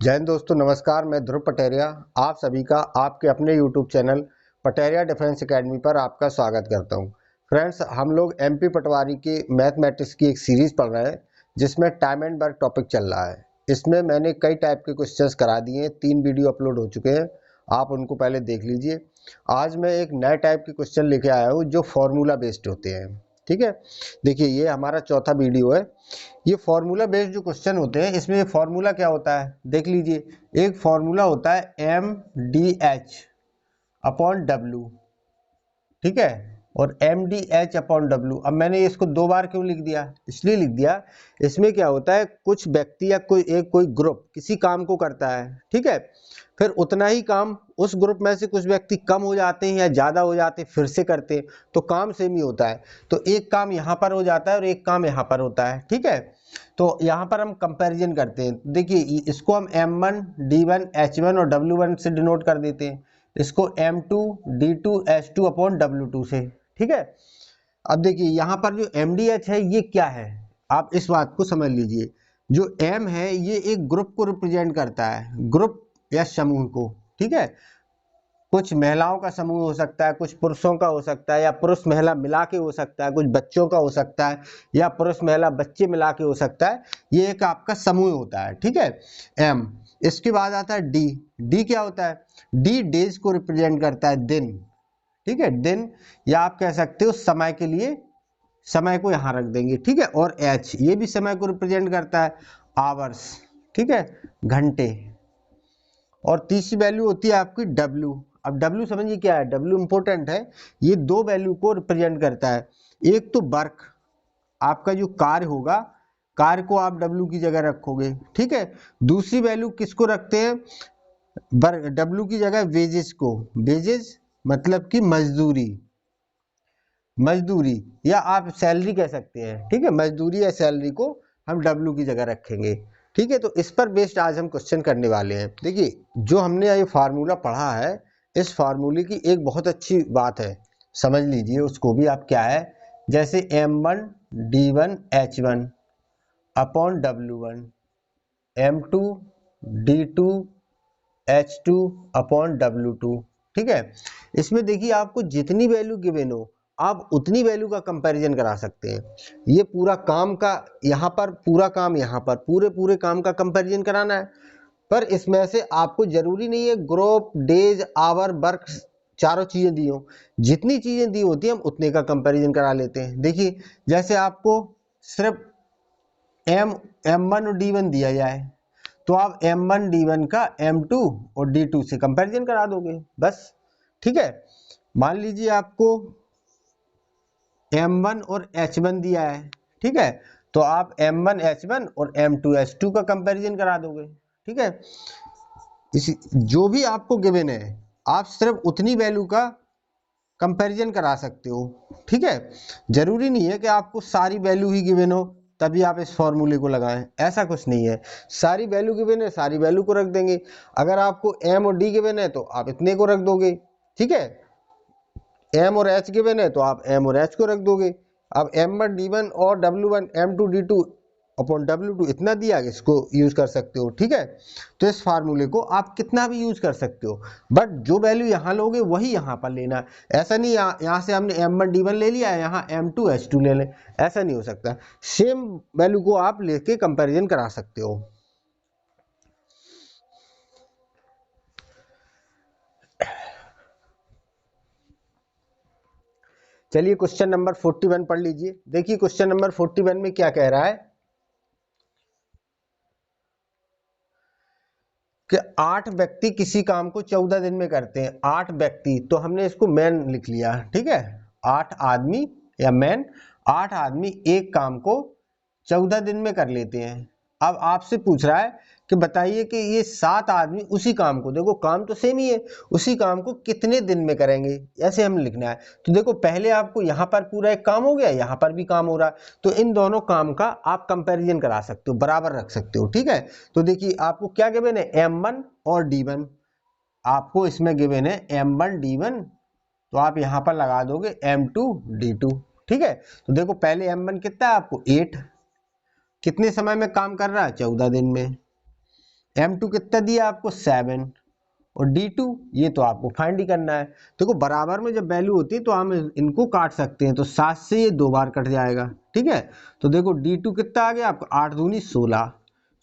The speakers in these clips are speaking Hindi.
जय हिंद दोस्तों, नमस्कार। मैं ध्रुव पटेरिया आप सभी का आपके अपने YouTube channel Pateria defence academy पर आपका स्वागत करता हूं। फ्रेंड्स, हम लोग एमपी पटवारी के मैथमेटिक्स की एक सीरीज पढ़ रहे हैं जिसमें टाइम एंड वर्क टॉपिक चल रहा है। इसमें मैंने कई टाइप के क्वेश्चंस करा दिए हैं, 3 वीडियो अपलोड हो चुके हैं, आप उनको पहले देख लीजिए। आज मैं एक नए टाइप के क्वेश्चन लेके आया हूँ जो फॉर्मूला बेस्ड होते हैं। ठीक है, देखिए ये हमारा चौथा वीडियो है। ये फॉर्मूला बेस्ड जो क्वेश्चन होते हैं, इसमें फॉर्मूला क्या होता है देख लीजिए। एक फॉर्मूला होता है M D H upon W, ठीक है, और M D H upon W. अब मैंने इसको 2 बार क्यों लिख दिया, इसलिए लिख दिया, इसमें क्या होता है, कुछ व्यक्ति या कोई ग्रुप किसी काम को करता है, ठीक है, फिर उतना ही काम उस ग्रुप में से कुछ व्यक्ति कम हो जाते हैं या ज़्यादा हो जाते हैं, फिर से करते हैं, तो काम सेम ही होता है। तो एक काम यहाँ पर हो जाता है और एक काम यहाँ पर होता है, ठीक है। तो यहाँ पर हम कंपैरिजन करते हैं। देखिए इसको हम M1 D1 H1 और W1 से डिनोट कर देते हैं, इसको M2 D2 H2 upon W2 से, ठीक है। अब देखिए यहाँ पर जो MDH है ये क्या है, आप इस बात को समझ लीजिए। जो M है ये एक ग्रुप को रिप्रेजेंट करता है, ग्रुप या समूह को, ठीक है। कुछ महिलाओं का समूह हो सकता है, कुछ पुरुषों का हो सकता है, या पुरुष महिला मिला के हो सकता है, कुछ बच्चों का हो सकता है, या पुरुष महिला बच्चे मिला के हो सकता है। ये एक आपका समूह होता है, ठीक है, एम। इसके बाद आता है डी। डी क्या होता है, डी डेज को रिप्रेजेंट करता है, दिन, ठीक है, दिन, या आप कह सकते हो समय के लिए, समय को यहां रख देंगे, ठीक है। और एच ये भी समय को रिप्रेजेंट करता है, आवर्स, ठीक है, घंटे। और तीसरी वैल्यू होती है आपकी डब्ल्यू। अब डब्ल्यू समझिए क्या है, डब्ल्यू इंपॉर्टेंट है, ये 2 वैल्यू को रिप्रेजेंट करता है। एक तो वर्क, आपका जो कार्य होगा, कार्य को आप डब्ल्यू की जगह रखोगे, ठीक है। दूसरी वैल्यू किसको रखते हैं, डब्ल्यू की जगह वेजेस को, वेजेस मतलब कि मजदूरी, मजदूरी या आप सैलरी कह सकते हैं, ठीक है, मजदूरी या सैलरी को हम डब्ल्यू की जगह रखेंगे, ठीक है। तो इस पर बेस्ड आज हम क्वेश्चन करने वाले हैं। देखिए जो हमने ये फार्मूला पढ़ा है, इस फार्मूले की एक बहुत अच्छी बात है, समझ लीजिए उसको भी आप। क्या है, जैसे M1 D1 H1 upon W1, M2 D2 H2 upon W2, ठीक है। इसमें देखिए आपको जितनी वैल्यू गिवन हो आप उतनी वैल्यू का कंपैरिजन करा सकते हैं। ये पूरा काम का यहाँ पर, पूरा काम यहाँ पर, पूरे काम का कंपैरिजन कराना है। पर इसमें से आपको जरूरी नहीं है ग्रुप, डेज, आवर, वर्क चारों चीजें दी हो। जितनी चीजें दी होती है हम उतने का कंपैरिजन करा लेते हैं। देखिए जैसे आपको सिर्फ M1 और D1 दिया जाए तो आप M1 D1 का M2 और D2 से कंपैरिजन करा दोगे बस, ठीक है। मान लीजिए आपको M1 और H1 दिया है, ठीक है, तो आप M1 H1 और M2 H2 का कंपैरिजन करा दोगे, ठीक है। इसी जो भी आपको गिवन है आप सिर्फ उतनी वैल्यू का कंपैरिजन करा सकते हो, ठीक है। जरूरी नहीं है कि आपको सारी वैल्यू ही गिवन हो तभी आप इस फॉर्मूले को लगाएं, ऐसा कुछ नहीं है। सारी वैल्यू गिवन है, सारी वैल्यू को रख देंगे। अगर आपको M और D गिवन है तो आप इतने को रख दोगे, ठीक है। M और H गिवन है तो आप M और H को रख दोगे। अब M1 D1 और W1 M2 D2 upon W2 इतना दिया, इसको यूज कर सकते हो, ठीक है। तो इस फार्मूले को आप कितना भी यूज कर सकते हो, बट जो वैल्यू यहाँ लोगे वही यहाँ पर लेना। ऐसा नहीं यहाँ से हमने M1 D1 ले लिया है, यहाँ M2 H2 ले लें, ऐसा नहीं हो सकता। सेम वैल्यू को आप लेके कंपैरिजन करा सकते हो। चलिए क्वेश्चन नंबर 41 पढ़ लीजिए। देखिए क्वेश्चन नंबर 41 में क्या कह रहा है कि 8 व्यक्ति किसी काम को 14 दिन में करते हैं। 8 व्यक्ति, तो हमने इसको मैन लिख लिया, ठीक है, 8 आदमी या मैन, 8 आदमी एक काम को 14 दिन में कर लेते हैं। अब आपसे पूछ रहा है कि बताइए कि ये 7 आदमी उसी काम को, देखो काम तो सेम ही है, उसी काम को कितने दिन में करेंगे, ऐसे हम लिखना है। तो देखो पहले आपको यहाँ पर पूरा एक काम हो गया, यहाँ पर भी काम हो रहा है, तो इन दोनों काम का आप कंपैरिजन करा सकते हो, बराबर रख सकते हो, ठीक है। तो देखिए आपको क्या गिवन है, M1 और D1, आपको इसमें गिवन है M1 D1, तो आप यहाँ पर लगा दोगे M2 D2, ठीक है। तो देखो पहले M1 कितना है आपको 8, कितने समय में काम कर रहा है, 14 दिन में। M2 कितना दिया आपको 7 और D2 ये तो आपको फाइंड ही करना है। देखो बराबर में जब वैल्यू होती है तो हम इनको काट सकते हैं, तो 7 से ये 2 बार कट जाएगा, ठीक है। तो देखो D2 कितना आ गया आपको 8 दूनी 16,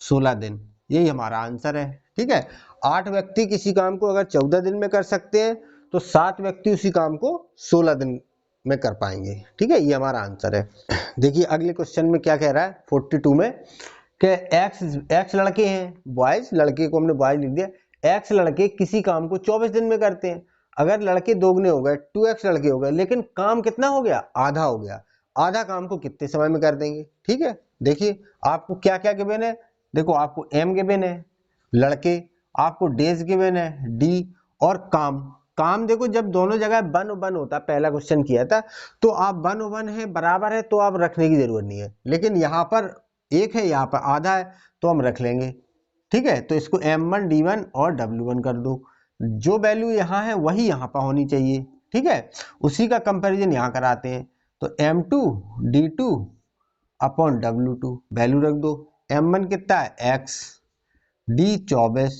16 दिन, यही हमारा आंसर है, ठीक है। 8 व्यक्ति किसी काम को अगर 14 दिन में कर सकते हैं तो 7 व्यक्ति उसी काम को 16 दिन में कर पाएंगे, ठीक है, ये हमारा आंसर है। देखिए अगले क्वेश्चन में क्या कह रहा है 42 में कि एक्स लड़के हैं, बॉयज, लड़के को हमने बॉयज लिख दिया, एक्स लड़के किसी काम को 24 दिन में करते हैं। अगर लड़के दोगुने हो गए 2x लड़के हो गए, लेकिन काम कितना हो गया, आधा हो गया, आधा काम को कितने समय में कर देंगे, ठीक है। देखिए आपको क्या क्या गिवन है, देखो आपको m गिवन है लड़के, आपको डेज गिवन है d, और काम देखो जब दोनों जगह 1 और 1 होता, पहला क्वेश्चन किया था तो आप 1 और 1 है बराबर है तो आप रखने की जरूरत नहीं है, लेकिन यहाँ पर एक है यहाँ पर आधा है तो हम रख लेंगे, ठीक है। तो इसको M1 D1 और W1 कर दो, जो वैल्यू यहाँ है वही यहाँ पर होनी चाहिए, ठीक है, उसी का कंपैरिजन यहाँ कराते हैं। तो M2 D2 upon W2 value रख दो, M1 कितना है x, D 24,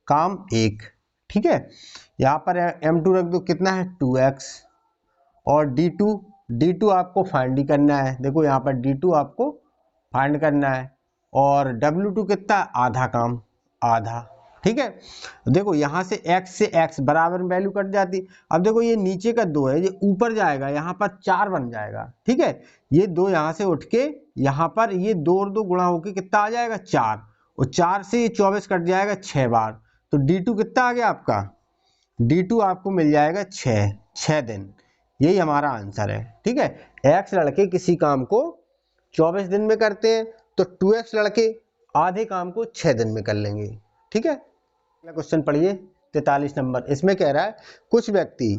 काम 1, ठीक है। यहाँ पर M2 रख दो कितना है 2x, और D2 आपको फाइंड करना है, देखो यहाँ पर D2 आपको फाइंड करना है, और W2 कितना आधा काम, आधा, ठीक है। देखो यहाँ से x बराबर वैल्यू कट जाती, अब देखो ये नीचे का 2 है, ये ऊपर जाएगा यहाँ पर 4 बन जाएगा, ठीक है। ये 2 यहाँ से उठ के यहाँ पर ये 2 और 2 गुणा होके कितना आ जाएगा 4, और 4 से ये 24 कट जाएगा 6 बार, तो D2 कितना आ गया आपका, D2 आपको मिल जाएगा 6 दिन, यही हमारा आंसर है, ठीक है। x लड़के किसी काम को 24 दिन में करते हैं तो 2x लड़के आधे काम को 6 दिन में कर लेंगे, ठीक है। अगला क्वेश्चन पढ़िए 43 नंबर, इसमें कह रहा है कुछ व्यक्ति,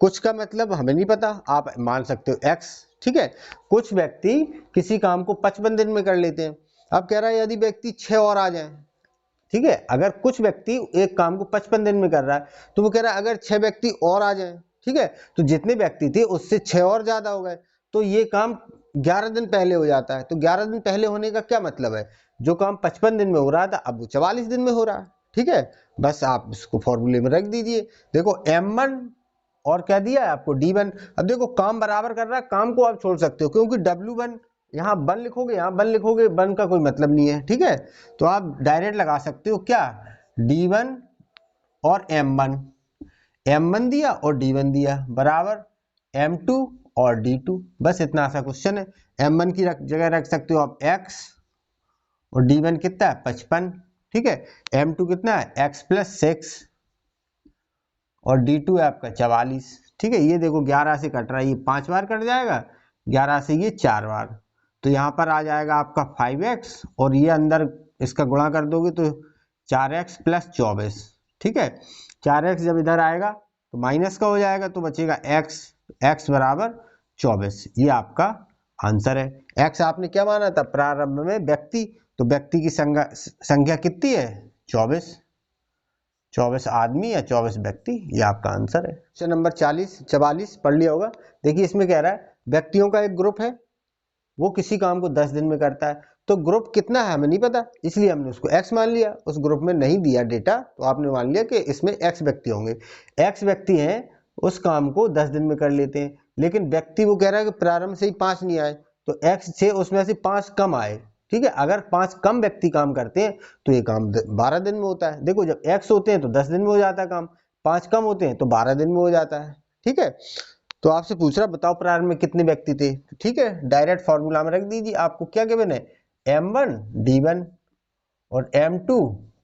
कुछ का मतलब हमें नहीं पता, आप मान सकते हो x, ठीक है। कुछ व्यक्ति किसी काम को 55 दिन में कर लेते हैं, अब कह रहा है यदि व्यक्ति 6 और आ जाए, ठीक है। अगर कुछ व्यक्ति एक काम को 55 दिन में कर रहा है तो वो कह रहा है अगर 6 व्यक्ति और आ जाए, ठीक है, तो जितने व्यक्ति थे उससे 6 और ज्यादा हो गए तो ये काम 11 दिन पहले हो जाता है। तो 11 दिन पहले होने का क्या मतलब है, जो काम 55 दिन में हो रहा था अब वो 44 दिन में हो रहा है, ठीक है। बस आप इसको फॉर्मूले में रख दीजिए, देखो M1 और क्या दिया है आपको D1, अब देखो काम बराबर कर रहा है, काम को आप छोड़ सकते हो क्योंकि W1 यहाँ 1 लिखोगे यहाँ 1 लिखोगे, 1 का कोई मतलब नहीं है, ठीक है। तो आप डायरेक्ट लगा सकते हो क्या, D1 और M1 दिया और D1 दिया बराबर M2 और D2, बस इतना सा क्वेश्चन है। M1 की जगह रख सकते हो आप x, और D1 कितना है 55, ठीक है। M2 कितना है x + 6, और D2 है आपका 44, ठीक है। ये देखो 11 से कट रहा है, ये 5 बार कट जाएगा, 11 से ये 4 बार, तो यहाँ पर आ जाएगा आपका 5x, और ये अंदर इसका गुणा कर दोगे तो 4x + 24, ठीक है। 4x जब इधर आएगा तो माइनस का हो जाएगा तो बचेगा x बराबर 24, ये आपका आंसर है। x आपने क्या माना था प्रारंभ में व्यक्ति, तो व्यक्ति की संख्या कितनी है 24 आदमी या 24 व्यक्ति, ये आपका आंसर है। क्वेश्चन नंबर 44 पढ़ लिया होगा। देखिए इसमें कह रहा है व्यक्तियों का एक ग्रुप है, वो किसी काम को 10 दिन में करता है, तो ग्रुप कितना है हमें नहीं पता, इसलिए हमने उसको x मान लिया, उस ग्रुप में नहीं दिया डेटा तो आपने मान लिया कि इसमें x व्यक्ति होंगे। x व्यक्ति हैं उस काम को 10 दिन में कर लेते हैं, लेकिन व्यक्ति वो कह रहा है कि प्रारंभ से ही 5 नहीं आए, तो x से उसमें से 5 कम आए, ठीक है। अगर 5 कम व्यक्ति काम करते हैं तो ये काम 12 दिन में होता है। देखो जब x होते हैं तो 10 दिन में हो जाता है काम, 5 कम होते हैं तो 12 दिन में हो जाता है, ठीक है। तो आपसे पूछ रहा बताओ प्रारंभ में कितने व्यक्ति थे, ठीक है, डायरेक्ट फॉर्मूला में रख दीजिए। आपको क्या गिवन है M1 D1 और M2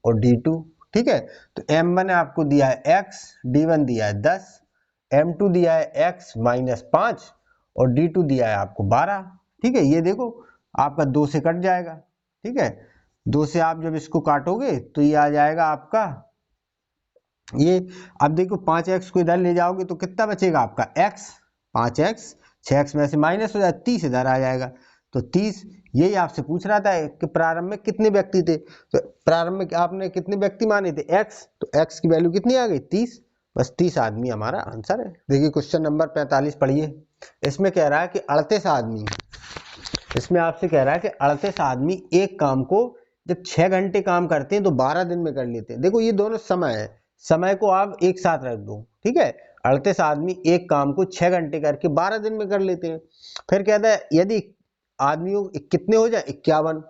और D2, ठीक है। तो M1 आपको दिया है x, D1 दिया है 10, M2 दिया है x - 5 और D2 दिया है आपको 12, ठीक है। ये देखो आपका 2 से कट जाएगा, ठीक है, 2 से आप जब इसको काटोगे तो ये आ जाएगा आपका ये, अब देखो 5x को इधर ले जाओगे तो कितना बचेगा आपका x, 5x, 6x में से माइनस हो जाए 30 इधर आ जाएगा, तो 30, यही आपसे पूछ रहा था कि प्रारंभ में कितने व्यक्ति थे, तो प्रारंभ में आपने कितने व्यक्ति माने थे x, तो x की वैल्यू कितनी आ गई 30, बस 30 आदमी हमारा आंसर है। देखिए क्वेश्चन नंबर 45 पढ़िए, इसमें कह रहा है कि 38 आदमी, इसमें आपसे कह रहा है कि 38 आदमी एक काम को जब 6 घंटे काम करते हैं तो 12 दिन में कर लेते हैं। देखो ये दोनों समय है, समय को आप एक साथ रख दो, ठीक है। 38 आदमी एक काम को 6 घंटे करके 12 दिन में कर लेते हैं। फिर कहता है यदि आदमियों कितने हो जाए 51,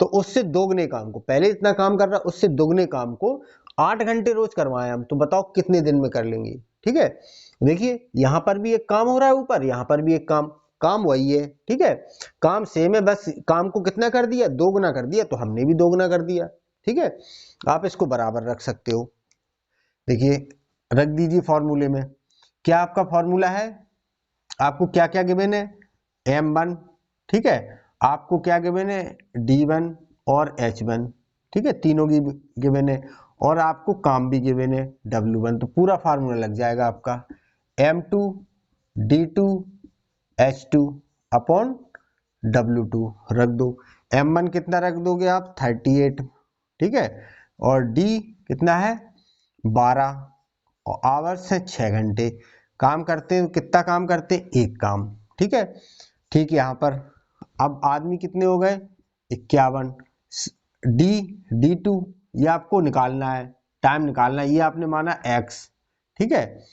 तो उससे दोगुने काम को, पहले इतना काम कर रहा उससे दोगुने काम को 8 घंटे रोज करवाएं हम, तो बताओ कितने दिन में कर लेंगे। ठीक है, देखिए यहां पर भी एक काम हो रहा है ऊपर, यहां पर भी एक काम वही है। ठीक है, काम सेम है, बस काम को कितना कर दिया, दोगुना कर दिया, तो हमने भी दोगुना कर दिया। ठीक है, आप इसको बराबर रख सकते हो। देखिए रख दीजिए फॉर्मूले में। क्या आपका फॉर्मूला है, आपको क्या क्या गिवन है, m1, ठीक है, आपको क्या गिवन है, d1 और h1, ठीक है, तीनों की गिवन है, और आपको काम भी गिवन है w1। तो पूरा फार्मूला लग जाएगा आपका m2 d2 h2 upon w2 रख दो। m1 कितना रख दोगे आप, 38, ठीक है, और d कितना है 12, और आवर्स है 6 घंटे। काम करते हैं कितना काम करते हैं, एक काम। ठीक है, ठीक, यहाँ पर अब आदमी कितने हो गए 51। d2 ये आपको निकालना है, टाइम निकालना है, ये आपने माना x, ठीक है,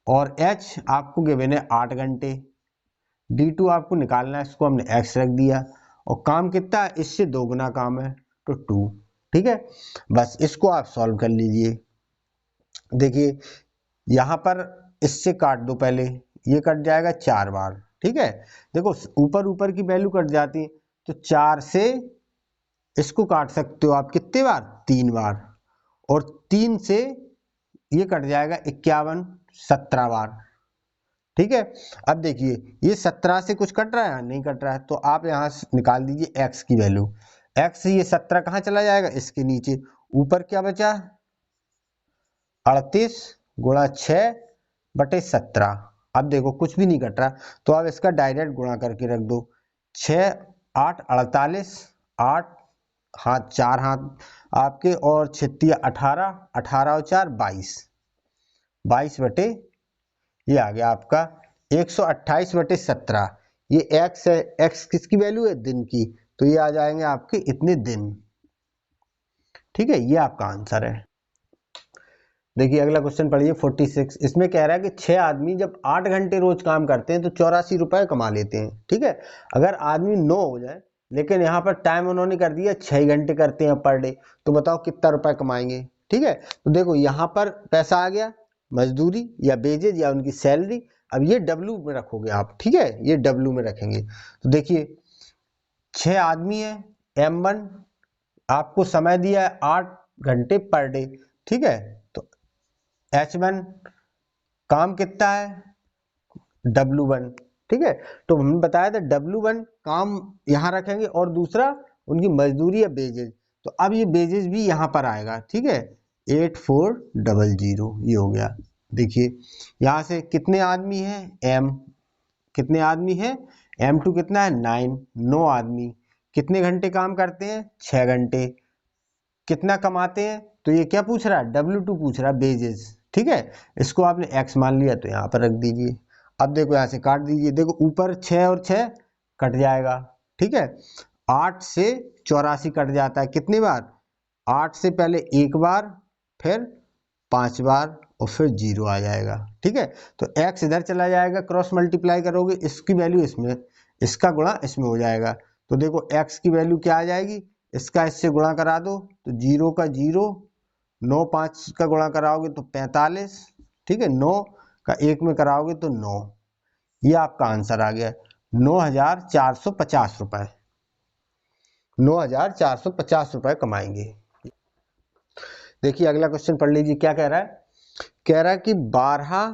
और h आपको गिवन है 8 घंटे, d2 आपको निकालना है, इसको हमने x रख दिया, और काम कितना है, इससे दोगुना काम है तो 2। ठीक है, बस इसको आप सॉल्व कर लीजिए। देखिए यहां पर इससे काट दो, पहले ये कट जाएगा 4 बार। ठीक है, देखो ऊपर ऊपर की वैल्यू कट जाती है, तो 4 से इसको काट सकते हो आप कितने बार, 3 बार, और 3 से ये कट जाएगा 51, 17 बार। ठीक है, अब देखिए ये 17 से कुछ कट रहा है, नहीं कट रहा है, तो आप यहाँ निकाल दीजिए x की वैल्यू। x ये 17 कहाँ चला जाएगा, इसके नीचे, ऊपर क्या बचा 38 गुणा 6 बटे 17। अब देखो कुछ भी नहीं कट रहा, तो आप इसका डायरेक्ट गुणा करके रख दो। 6 8 48, 8 हाथ 4 हाथ आपके, और 6 18, 18 और 4 22, 22 बटे, ये आ गया आपका 128 बटे 17। ये x है, x किसकी वैल्यू है, दिन की, तो ये आ जाएंगे आपके इतने दिन। ठीक है, ये आपका आंसर है। देखिए अगला क्वेश्चन पढ़िए 46। इसमें कह रहा है कि 6 आदमी जब 8 घंटे रोज काम करते हैं तो 84 रुपए कमा लेते हैं। ठीक है, अगर आदमी 9 हो जाए, लेकिन यहाँ पर टाइम उन्होंने कर दिया 6 घंटे करते हैं पर डे, तो बताओ कितना रुपए कमाएंगे। ठीक है, तो देखो यहाँ पर पैसा आ गया, मजदूरी या बेजेज या उनकी सैलरी। अब ये डब्ल्यू में रखोगे आप, ठीक है, ये डब्ल्यू में रखेंगे। तो देखिए 6 आदमी है, m1 आपको समय दिया है 8 घंटे पर डे। ठीक है, तो h1 काम कितना है, w1। ठीक है, तो हमने बताया था w1 काम यहां रखेंगे, और दूसरा उनकी मजदूरी या बेजेज, तो अब ये बेजेज भी यहां पर आएगा। ठीक है, 8400 ये हो गया। देखिए यहां से कितने आदमी हैं, m कितने आदमी हैं, m2 कितना है 9 आदमी, कितने घंटे काम करते हैं 6 घंटे, कितना कमाते हैं, तो ये क्या पूछ रहा है, w2 पूछ रहा है, बेजेस। ठीक है, इसको आपने x मान लिया, तो यहाँ पर रख दीजिए। अब देखो यहाँ से काट दीजिए, देखो ऊपर 6 और 6 कट जाएगा। ठीक है, 8 से 84 कट जाता है कितनी बार, 8 से पहले एक बार, फिर 5 बार, और फिर 0 आ जाएगा। ठीक है, तो x इधर चला जाएगा, क्रॉस मल्टीप्लाई करोगे, इसकी वैल्यू इसमें, इसका गुणा इसमें हो जाएगा। तो देखो x की वैल्यू क्या आ जाएगी, इसका इससे गुणा करा दो, तो 0 का 0, 9 5 का गुणा कराओगे तो 45, ठीक है, 9 का 1 में कराओगे तो 9। ये आपका आंसर आ गया 9450 रुपए, 9450 रुपए कमाएंगे। देखिए अगला क्वेश्चन पढ़ लीजिए, क्या कह रहा है, कह रहा है कि 12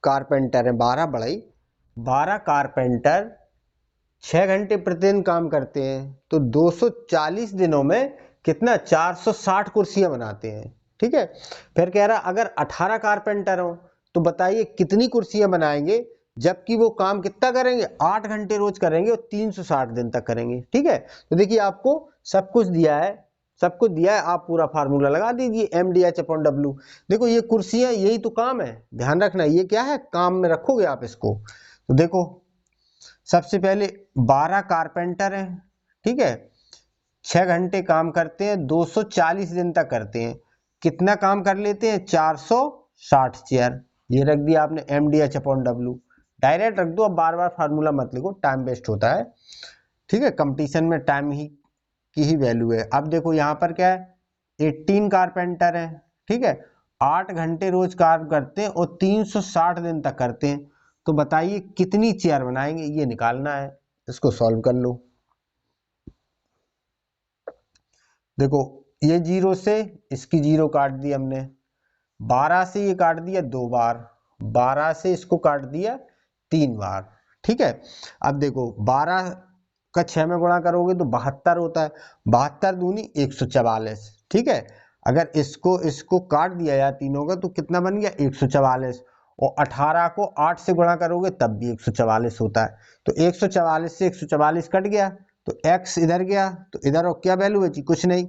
कारपेंटर है, 12 बढ़ई, 12 कारपेंटर 6 घंटे प्रतिदिन काम करते हैं, तो 240 दिनों में कितना 460 कुर्सियां बनाते हैं। ठीक है, फिर कह रहा अगर 18 कारपेंटर हो तो बताइए कितनी कुर्सियां बनाएंगे, जबकि वो काम कितना करेंगे, 8 घंटे रोज करेंगे और 360 दिन तक करेंगे। ठीक है, तो देखिए आपको सब कुछ दिया है, सब कुछ दिया है, आप पूरा फार्मूला लगा दीजिए mdh/w। देखो ये कुर्सियां यही तो काम है, ध्यान रखना, ये क्या है, काम में रखोगे आप इसको। तो देखो सबसे पहले 12 कारपेंटर हैं, ठीक है, 6 घंटे काम करते हैं, 240 दिन तक करते हैं, कितना काम कर लेते हैं? 460 चेयर। ये रख दिया आपने mdh/w, डायरेक्ट रख दो, अब बार बार फार्मूला मत लिखो, टाइम वेस्ट होता है। ठीक है, कंपटीशन में टाइम ही की ही वैल्यू है। अब देखो यहाँ पर क्या है, 18 कारपेंटर है, ठीक है, 8 घंटे रोज काम करते हैं और 360 दिन तक करते हैं, तो बताइए कितनी चेयर बनाएंगे, ये निकालना है। इसको सॉल्व कर लो। देखो ये 0 से इसकी 0 काट दी हमने, 12 से ये काट दिया 2 बार, 12 से इसको काट दिया 3 बार। ठीक है, अब देखो 12 का 6 में गुणा करोगे तो 72 होता है, 72 दूनी 144। ठीक है, अगर इसको काट दिया जाए तीनों का तो कितना बन गया? 144। और 18 को 8 से गुणा करोगे तब भी 144 होता है, तो 144 से 144 कट गया, तो x इधर गया, तो इधर और क्या वैल्यू बची? कुछ नहीं,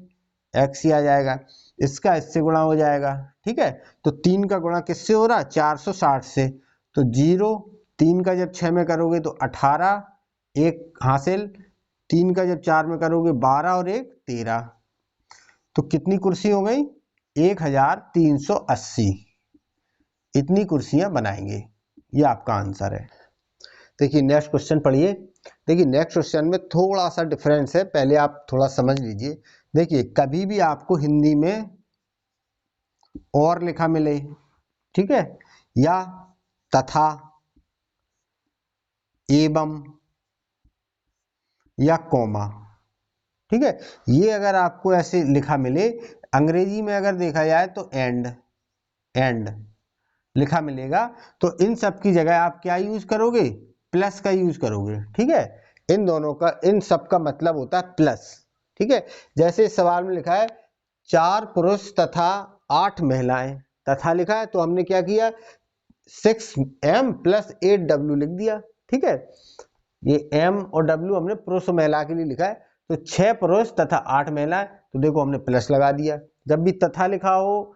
x ही आ जाएगा। इसका इससे गुणा हो जाएगा। ठीक है, तो 3 का गुणा किससे हो रहा है? 460 से, तो 0, 3 का जब 6 में करोगे तो 18, 1 हासिल, 3 का जब 4 में करोगे 12 और 1 13, तो कितनी कुर्सी हो गई? 1380। इतनी कुर्सियां बनाएंगे, ये आपका आंसर है। देखिए नेक्स्ट क्वेश्चन पढ़िए। देखिए नेक्स्ट क्वेश्चन में थोड़ा सा डिफरेंस है, पहले आप थोड़ा समझ लीजिए। देखिए कभी भी आपको हिंदी में और लिखा मिले, ठीक है, या तथा, एवं या कॉमा, ठीक है, ये अगर आपको ऐसे लिखा मिले, अंग्रेजी में अगर देखा जाए तो एंड लिखा मिलेगा, तो इन सब की जगह आप क्या यूज करोगे? प्लस का यूज करोगे। ठीक है, इन दोनों का, इन सब का मतलब होता है प्लस। ठीक है, जैसे इस सवाल में लिखा है 4 पुरुष तथा 8 महिलाएं, तथा लिखा है तो हमने क्या किया? 6m + 8w लिख दिया। ठीक है, ये m और w हमने पुरुष और महिला के लिए लिखा है, तो 6 पुरुष तथा 8 महिलाएं, तो देखो हमने प्लस लगा दिया। जब भी तथा लिखा हो,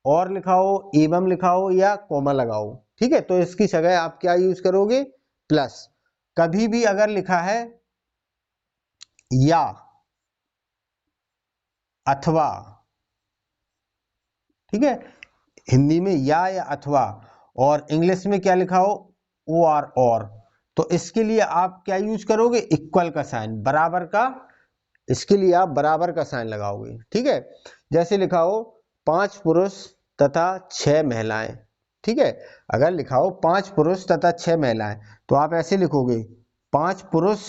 और लिखा हो, एवं लिखा हो या कॉमा लगाओ, ठीक है, तो इसकी जगह आप क्या यूज करोगे? प्लस। कभी भी अगर लिखा है या अथवा, ठीक है, हिंदी में या अथवा, और इंग्लिश में क्या लिखा हो? ओ आर और, तो इसके लिए आप क्या यूज करोगे? इक्वल का साइन, बराबर का, इसके लिए आप बराबर का साइन लगाओगे। ठीक है, जैसे लिखा हो 5 पुरुष तथा 6 महिलाएं, ठीक है, अगर लिखा हो 5 पुरुष तथा 6 महिलाएं, तो आप ऐसे लिखोगे 5 पुरुष,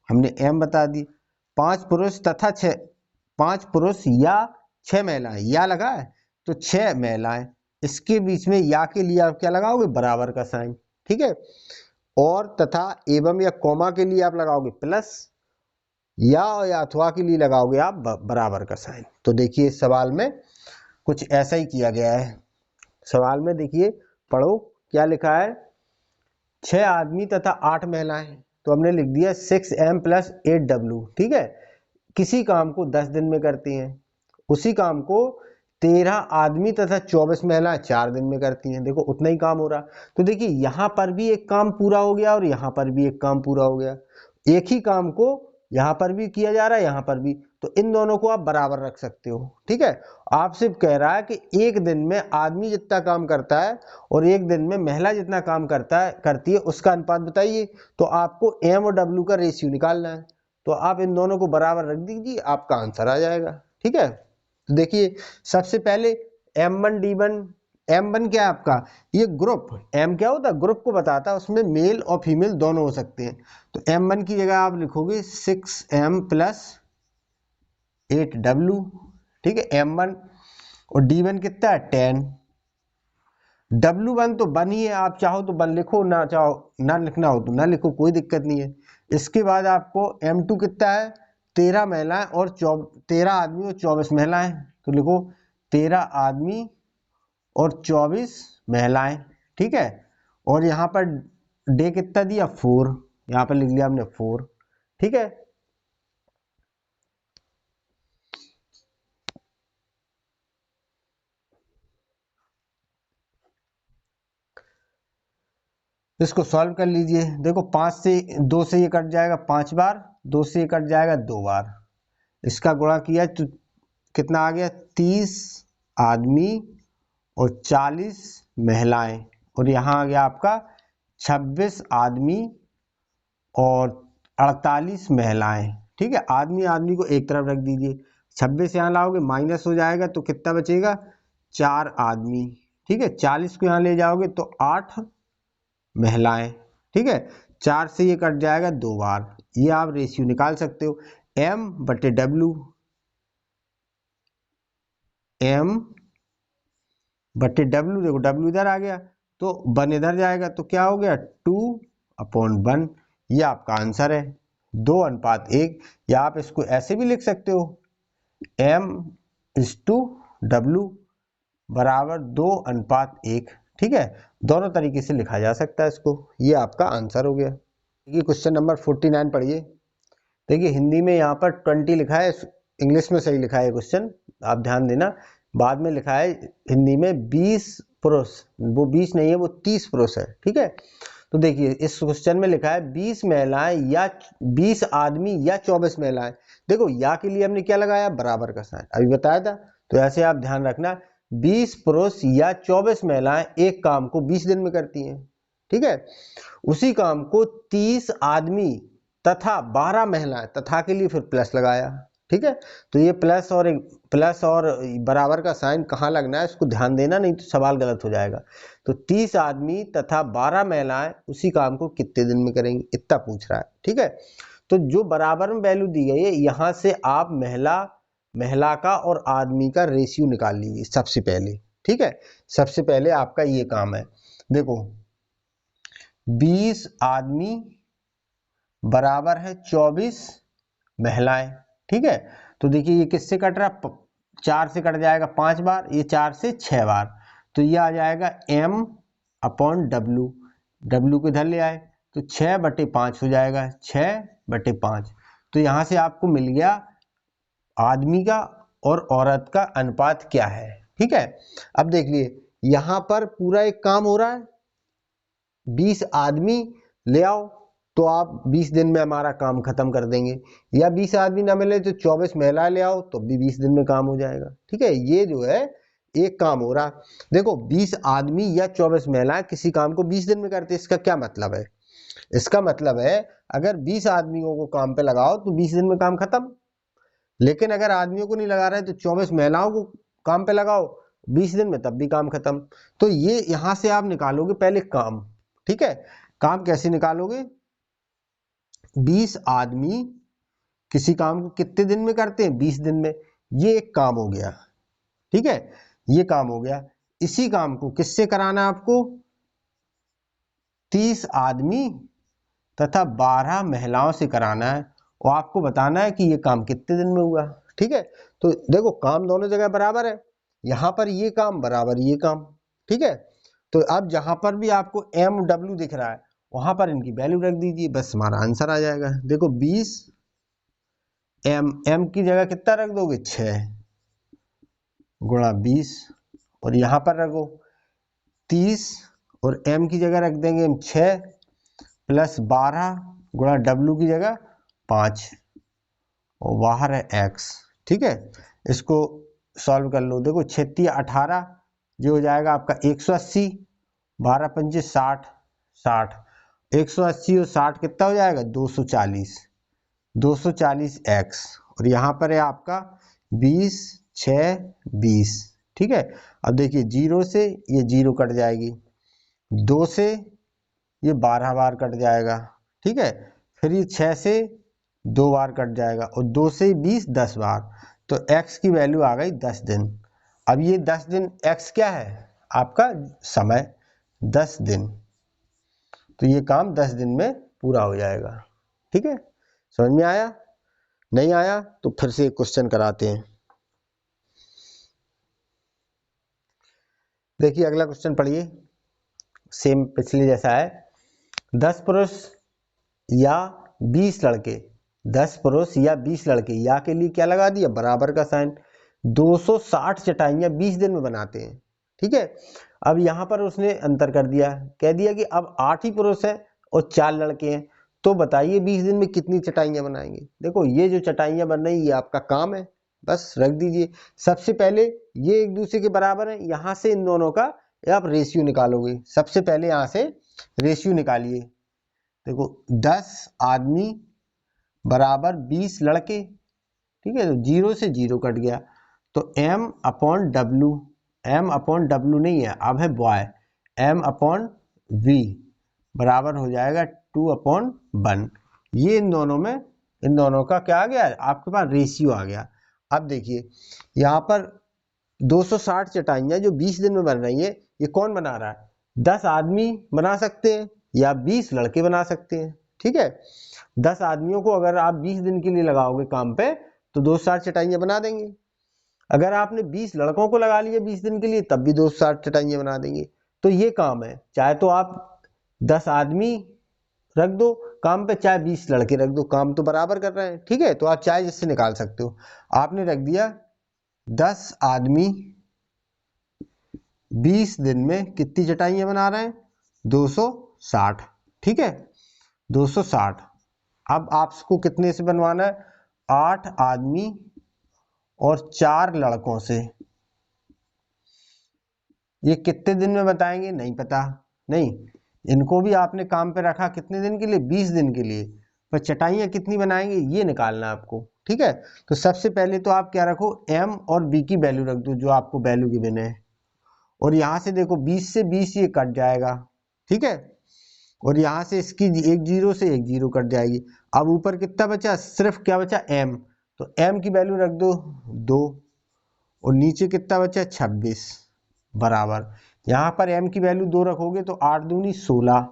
हमने m बता दी, 5 पुरुष तथा 6, 5 पुरुष या 6 महिलाएं, या लगा है तो 6 महिलाएं, इसके बीच में या के लिए आप क्या लगाओगे? बराबर का साइन। ठीक है, और तथा एवं या कॉमा के लिए आप लगाओगे प्लस, या अथवा के लिए लगाओगे आप बराबर का साइन। तो देखिए सवाल में कुछ ऐसा ही किया गया है। सवाल में देखिए, पढ़ो क्या लिखा है, 6 आदमी तथा 8 महिलाएं, तो हमने लिख दिया 6m + 8w। ठीक है, किसी काम को 10 दिन में करती हैं, उसी काम को 13 आदमी तथा 24 महिलाएं 4 दिन में करती हैं, देखो उतना ही काम हो रहा। तो देखिए यहां पर भी एक काम पूरा हो गया और यहां पर भी एक काम पूरा हो गया, एक ही काम को यहां पर भी किया जा रहा है, यहां पर भी, तो इन दोनों को आप बराबर रख सकते हो। ठीक है, आप सिर्फ कह रहा है कि एक दिन में आदमी जितना काम करता है और एक दिन में महिला जितना काम करती है, उसका अनुपात बताइए, तो आपको m और w का रेशियो निकालना है, तो आप इन दोनों को बराबर रख दीजिए, आपका आंसर आ जाएगा। ठीक है, तो देखिए सबसे पहले M1 D1, M1 क्या है आपका? ये ग्रुप, M क्या होता है? ग्रुप को बताता है, उसमें मेल और फीमेल दोनों हो सकते हैं, तो M1 की जगह आप लिखोगे 6m + 8w। ठीक है, M1, और D1 कितना है? 10। W1 तो 1 ही है, आप चाहो तो 1 लिखो, ना चाहो ना लिखना हो तो ना लिखो, कोई दिक्कत नहीं है। इसके बाद आपको M2 कितना है? 13 महिलाएं और 13 आदमी और 24 महिलाएं, तो लिखो 13 आदमी और 24 महिलाएं। ठीक है, और यहाँ पर डे कितना दिया? 4, यहाँ पर लिख लिया हमने 4। ठीक है, इसको सॉल्व कर लीजिए। देखो 5 से 2 से ये कट जाएगा 5 बार, 2 से ये कट जाएगा 2 बार, इसका गुणा किया तो कितना आ गया, 30 आदमी और 40 महिलाएं, और यहाँ आ गया आपका 26 आदमी और 48 महिलाएं। ठीक है, आदमी आदमी को एक तरफ रख दीजिए, 26 यहाँ लाओगे माइनस हो जाएगा तो कितना बचेगा, 4 आदमी। ठीक है, 40 को यहाँ ले जाओगे तो 8 महिलाएं। ठीक है, 4 से ये कट जाएगा 2 बार। ये आप रेशियो निकाल सकते हो, m बटे w, m बटे w, देखो w इधर आ गया तो 1 इधर जाएगा तो क्या हो गया, 2/1। ये आपका आंसर है, 2:1। या आप इसको ऐसे भी लिख सकते हो, m/w बराबर 2:1। ठीक है, दोनों तरीके से लिखा जा सकता है इसको। ये आपका आंसर हो गया। देखिए क्वेश्चन नंबर 49 पढ़िए। देखिए हिंदी में यहाँ पर 20 लिखा है, इंग्लिश में सही लिखा है क्वेश्चन, आप ध्यान देना। बाद में लिखा है हिंदी में 20 पुरुष, वो 20 नहीं है, वो 30 पुरुष है। ठीक है, तो देखिए इस क्वेश्चन में लिखा है 20 महिलाएं या 20 आदमी या 24 महिलाएं। देखो या के लिए हमने क्या लगाया, बराबर का साइन, अभी बताया था। तो ऐसे आप ध्यान रखना, 20 पुरुष या 24 महिलाएं एक काम को 20 दिन में करती हैं। ठीक है, उसी काम को 30 आदमी तथा 12 महिलाएं, तथा के लिए फिर प्लस लगाया। ठीक है, तो ये प्लस और बराबर का साइन कहाँ लगना है इसको ध्यान देना, नहीं तो सवाल गलत हो जाएगा। तो 30 आदमी तथा 12 महिलाएं उसी काम को कितने दिन में करेंगी, इतना पूछ रहा है। ठीक है, तो जो बराबर में वैल्यू दी गई है, यहाँ से आप महिला का और आदमी का रेशियो निकाल लीजिए सबसे पहले। ठीक है, सबसे पहले आपका ये काम है। देखो 20 आदमी बराबर है 24 महिलाएं। ठीक है, तो देखिए ये किससे कट रहा, 4 से कट जाएगा 5 बार, ये 4 से 6 बार, तो ये आ जाएगा m/w। w को इधर ले आए तो 6/5 हो जाएगा, 6/5। तो यहाँ से आपको मिल गया आदमी का और औरत का अनुपात क्या है। ठीक है, अब देख लिए यहाँ पर पूरा एक काम हो रहा है, 20 आदमी ले आओ तो आप 20 दिन में हमारा काम खत्म कर देंगे, या 20 आदमी ना मिले तो 24 महिला ले आओ तो भी 20 दिन में काम हो जाएगा। ठीक है, ये जो है एक काम हो रहा। देखो 20 आदमी या 24 महिलाएं किसी काम को 20 दिन में करते, इसका क्या मतलब है, इसका मतलब है अगर 20 आदमियों को काम पे लगाओ तो 20 दिन में काम खत्म, लेकिन अगर आदमियों को नहीं लगा रहे तो 24 महिलाओं को काम पे लगाओ 20 दिन में, तब भी काम खत्म। तो ये यहां से आप निकालोगे पहले काम। ठीक है, काम कैसे निकालोगे, 20 आदमी किसी काम को कितने दिन में करते हैं, 20 दिन में, ये एक काम हो गया। ठीक है, ये काम हो गया। इसी काम को किससे कराना है आपको, 30 आदमी तथा 12 महिलाओं से कराना है, और आपको बताना है कि ये काम कितने दिन में हुआ। ठीक है, तो देखो काम दोनों जगह बराबर है, यहां पर ये काम बराबर ये काम। ठीक है, तो अब जहां पर भी आपको MW दिख रहा है वहां पर इनकी वैल्यू रख दीजिए, बस हमारा आंसर आ जाएगा। देखो 20 m की जगह कितना रख दोगे, 6 गुणा 20, और यहां पर रखो 30, और m की जगह रख देंगे हम 6 प्लस 12 गुणा w की जगह 5, और बाहर है x। ठीक है, इसको सॉल्व कर लो। देखो 36 18, जो हो जाएगा आपका 180, 12 पंजे 60, 180 और 60 कितना हो जाएगा, 240, 240x, और यहाँ पर है आपका 20 6 20। ठीक है, अब देखिए 0 से ये 0 कट जाएगी, 2 से ये 12 बार कट जाएगा। ठीक है, फिर ये 6 से 2 बार कट जाएगा, और 2 से 20 10 बार, तो x की वैल्यू आ गई 10 दिन। अब ये 10 दिन x क्या है, आपका समय 10 दिन, तो ये काम 10 दिन में पूरा हो जाएगा। ठीक है, समझ में आया, नहीं आया तो फिर से एक क्वेश्चन कराते हैं। देखिए अगला क्वेश्चन पढ़िए, सेम पिछले जैसा है। 10 पुरुष या 20 लड़के, 10 पुरुष या 20 लड़के, या के लिए क्या लगा दिया, बराबर का साइन, 260 चटाइयां 20 दिन में बनाते हैं। ठीक है, अब यहां पर उसने अंतर कर दिया, कह दिया कि अब 8 ही पुरुष हैं और 4 लड़के हैं, तो बताइए 20 दिन में कितनी चटाइयाँ बनाएंगे। देखो ये जो चटाइयाँ बन रही ये आपका काम है, बस रख दीजिए। सबसे पहले ये एक दूसरे के बराबर है, यहाँ से इन दोनों का आप रेशियो निकालोगे। सबसे पहले यहाँ से रेशियो निकालिए। देखो 10 आदमी बराबर 20 लड़के, ठीक है, तो 0 से 0 कट गया, तो m upon W, m upon W नहीं है, अब है बॉय, m अपॉन v बराबर हो जाएगा 2 अपॉन 1। ये इन दोनों का क्या आ गया, आपके पास रेशियो आ गया। अब देखिए यहाँ पर 260 चटाइयाँ जो 20 दिन में बन रही है, ये कौन बना रहा है, 10 आदमी बना सकते हैं या 20 लड़के बना सकते हैं। ठीक है, 10 आदमियों को अगर आप 20 दिन के लिए लगाओगे काम पे तो 260 चटाइयाँ बना देंगे। अगर आपने 20 लड़कों को लगा लिया 20 दिन के लिए तब भी 260 चटाइयाँ बना देंगे। तो ये काम है, चाहे तो आप 10 आदमी रख दो काम पे, चाहे 20 लड़के रख दो, काम तो बराबर कर रहे हैं। ठीक है, तो आप चाहे जिससे निकाल सकते हो। आपने रख दिया 10 आदमी 20 दिन में कितनी चटाइयाँ बना रहे हैं, 260। ठीक है, 260। अब आपको कितने से बनवाना है, 8 आदमी और 4 लड़कों से। ये कितने दिन में बताएंगे नहीं पता, नहीं, इनको भी आपने काम पे रखा कितने दिन के लिए, 20 दिन के लिए, पर चटाइयाँ कितनी बनाएंगे ये निकालना है आपको। ठीक है, तो सबसे पहले तो आप क्या रखो, m और b की वैल्यू रख दो जो आपको वैल्यू गिवन है, और यहाँ से देखो 20 से 20 ये कट जाएगा। ठीक है, और यहाँ से इसकी एक जीरो से एक जीरो कट जाएगी। अब ऊपर कितना बचा, सिर्फ क्या बचा, m, तो m की वैल्यू रख दो 2, और नीचे कितना बचा 26 बराबर, यहाँ पर m की वैल्यू 2 रखोगे तो 8 दूनी 16,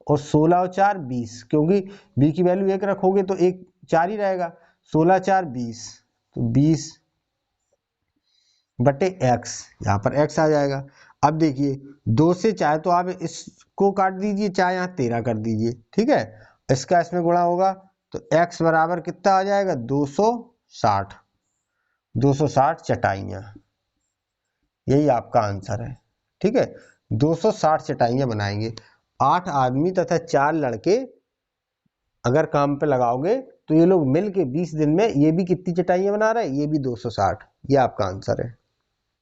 और 16 और 4 20, क्योंकि b की वैल्यू 1 रखोगे तो 1 4 ही रहेगा, 16 4 20, तो 20 बटे x, यहाँ पर x आ जाएगा। अब देखिए 2 से चाहे तो आप इसको काट दीजिए, चाहे यहाँ 13 कर दीजिए। ठीक है, इसका इसमें गुणा होगा तो x बराबर कितना आ जाएगा, 260, 260 चटाइयाँ, यही आपका आंसर है। ठीक है, 260 चटाइयाँ बनाएंगे। 8 आदमी तथा 4 लड़के अगर काम पे लगाओगे तो ये लोग मिल के 20 दिन में ये भी कितनी चटाइयाँ बना रहे हैं, ये भी 260। ये आपका आंसर है।